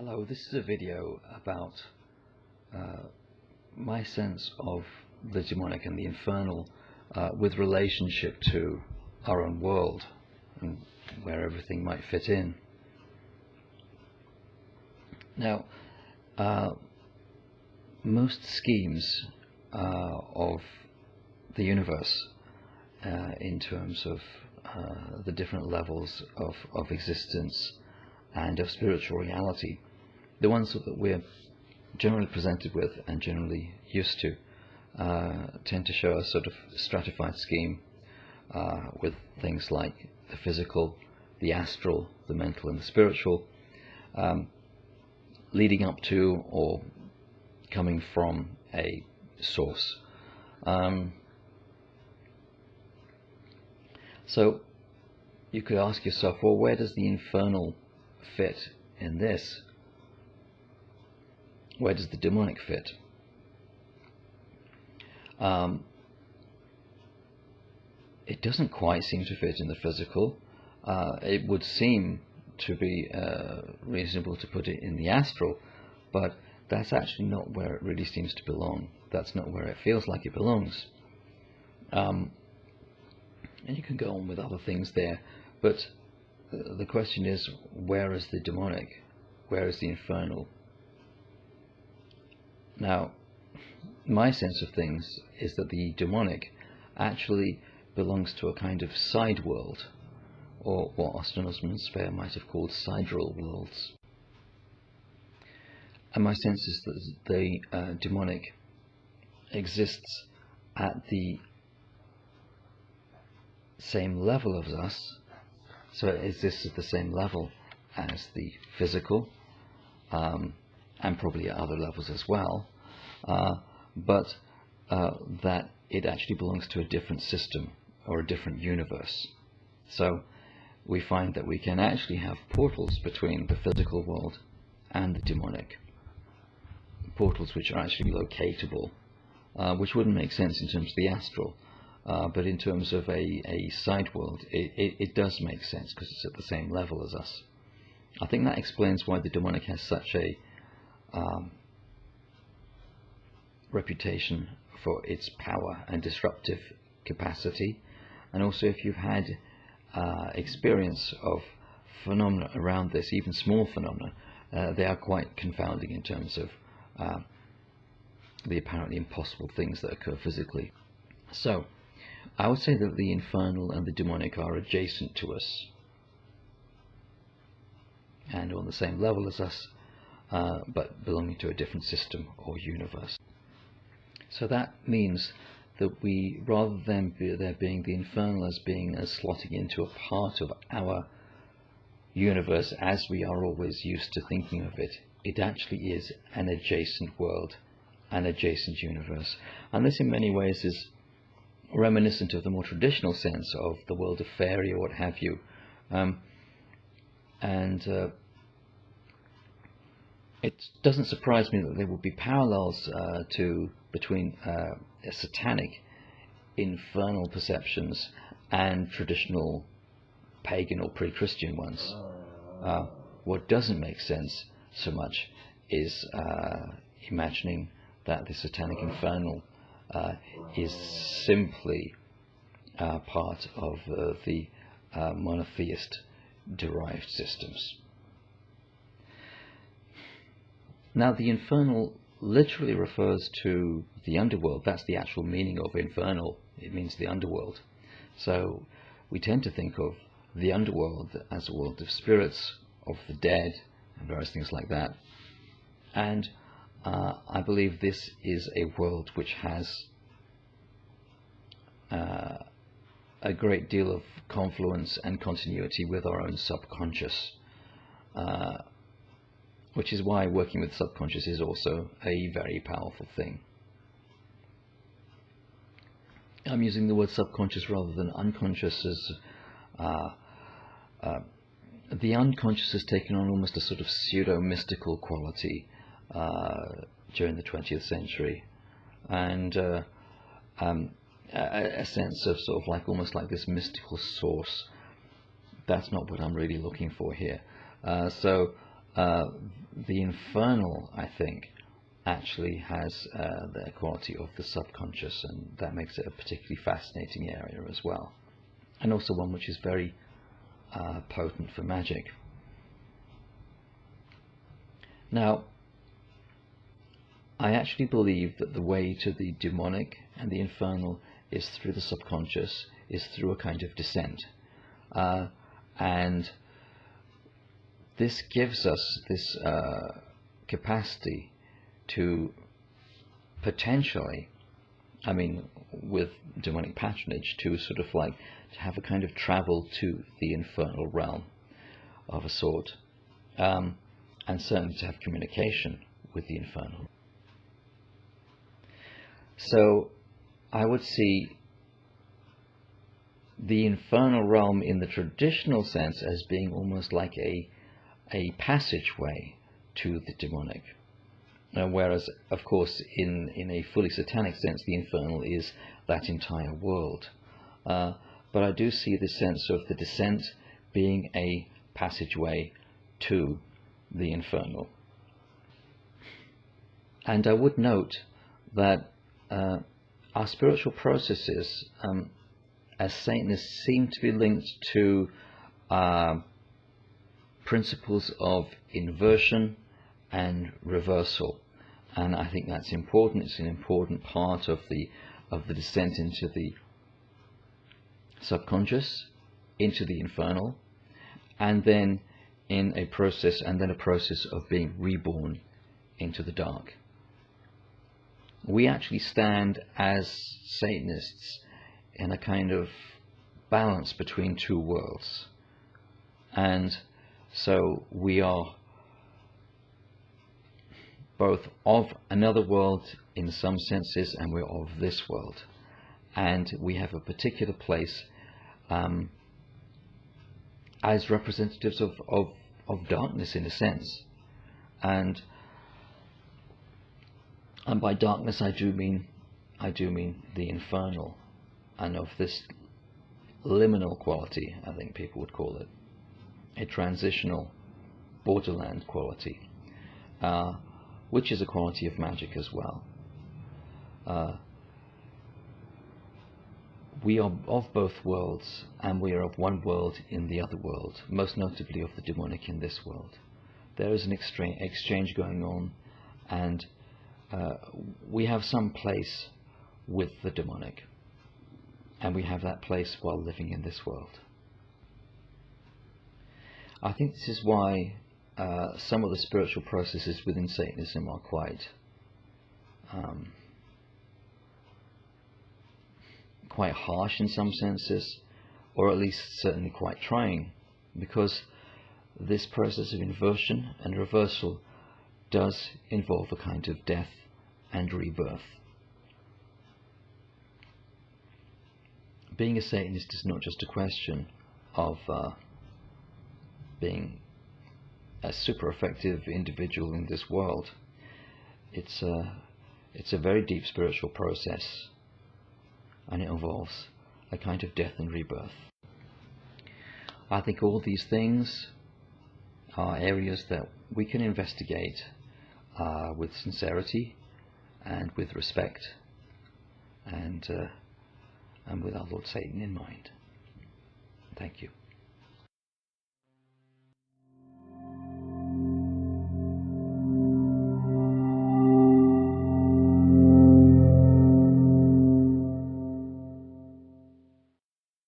Hello, this is a video about my sense of the demonic and the infernal with relationship to our own world and where everything might fit in. Now, most schemes of the universe in terms of the different levels of existence and of spiritual reality, the ones that we're generally presented with and generally used to, tend to show a sort of stratified scheme with things like the physical, the astral, the mental and the spiritual, leading up to or coming from a source. So you could ask yourself, well, where does the infernal fit in this? Where does the demonic fit? It doesn't quite seem to fit in the physical. It would seem to be reasonable to put it in the astral, but that's actually not where it really seems to belong. That's not where it feels like it belongs. And you can go on with other things there, but the question is, where is the demonic? Where is the infernal? Now, my sense of things is that the demonic actually belongs to a kind of side world, or what Astronomer Spare might have called sidereal worlds. And my sense is that the demonic exists at the same level as us, so it exists at the same level as the physical, and probably at other levels as well, but that it actually belongs to a different system or a different universe. So we find that we can actually have portals between the physical world and the demonic, portals which are actually locatable, which wouldn't make sense in terms of the astral, but in terms of a side world it does make sense because it's at the same level as us. I think that explains why the demonic has such a reputation for its power and disruptive capacity, and also if you've had experience of phenomena around this, even small phenomena, they are quite confounding in terms of the apparently impossible things that occur physically. So I would say that the infernal and the demonic are adjacent to us and on the same level as us, but belonging to a different system or universe. So that means that we, rather than there being the infernal as being slotting into a part of our universe as we are always used to thinking of it, it actually is an adjacent world, an adjacent universe. And this in many ways is reminiscent of the more traditional sense of the world of fairy or what have you. It doesn't surprise me that there would be parallels between satanic infernal perceptions and traditional pagan or pre-Christian ones. What doesn't make sense so much is imagining that the satanic infernal is simply part of the monotheist derived systems. Now, the infernal literally refers to the underworld. That's the actual meaning of infernal. It means the underworld. So we tend to think of the underworld as a world of spirits, of the dead, and various things like that. And I believe this is a world which has a great deal of confluence and continuity with our own subconscious, which is why working with subconscious is also a very powerful thing. I'm using the word subconscious rather than unconscious, as the unconscious has taken on almost a sort of pseudo-mystical quality during the 20th century, and a sense of sort of like almost like this mystical source. That's not what I'm really looking for here. So the infernal, I think, actually has the quality of the subconscious, and that makes it a particularly fascinating area as well, and also one which is very potent for magic. Now, I actually believe that the way to the demonic and the infernal is through the subconscious, is through a kind of descent. And this gives us this capacity to potentially, I mean, with demonic patronage, to sort of like to have a kind of travel to the infernal realm of a sort, and certainly to have communication with the infernal. So I would see the infernal realm in the traditional sense as being almost like a passageway to the demonic. Whereas, of course, in a fully satanic sense, the infernal is that entire world. But I do see the sense of the descent being a passageway to the infernal. And I would note that our spiritual processes, as Satanists, seem to be linked to principles of inversion and reversal, and I think that's important. It's an important part of the descent into the subconscious, into the infernal, and then a process of being reborn into the dark. We actually stand as Satanists in a kind of balance between two worlds, and so we are both of another world in some senses, and we're of this world, and we have a particular place as representatives of darkness, in a sense, and by darkness I do mean the infernal, and of this liminal quality, I think people would call it, a transitional borderland quality, which is a quality of magic as well. We are of both worlds, and we are of one world in the other world, most notably of the demonic in this world. There is an exchange going on, and we have some place with the demonic, and we have that place while living in this world. I think this is why some of the spiritual processes within Satanism are quite harsh in some senses, or at least certainly quite trying, because this process of inversion and reversal does involve a kind of death and rebirth. Being a Satanist is not just a question of being a super effective individual in this world. It's a very deep spiritual process, and it involves a kind of death and rebirth. I think all these things are areas that we can investigate with sincerity and with respect, and with our Lord Satan in mind. Thank you.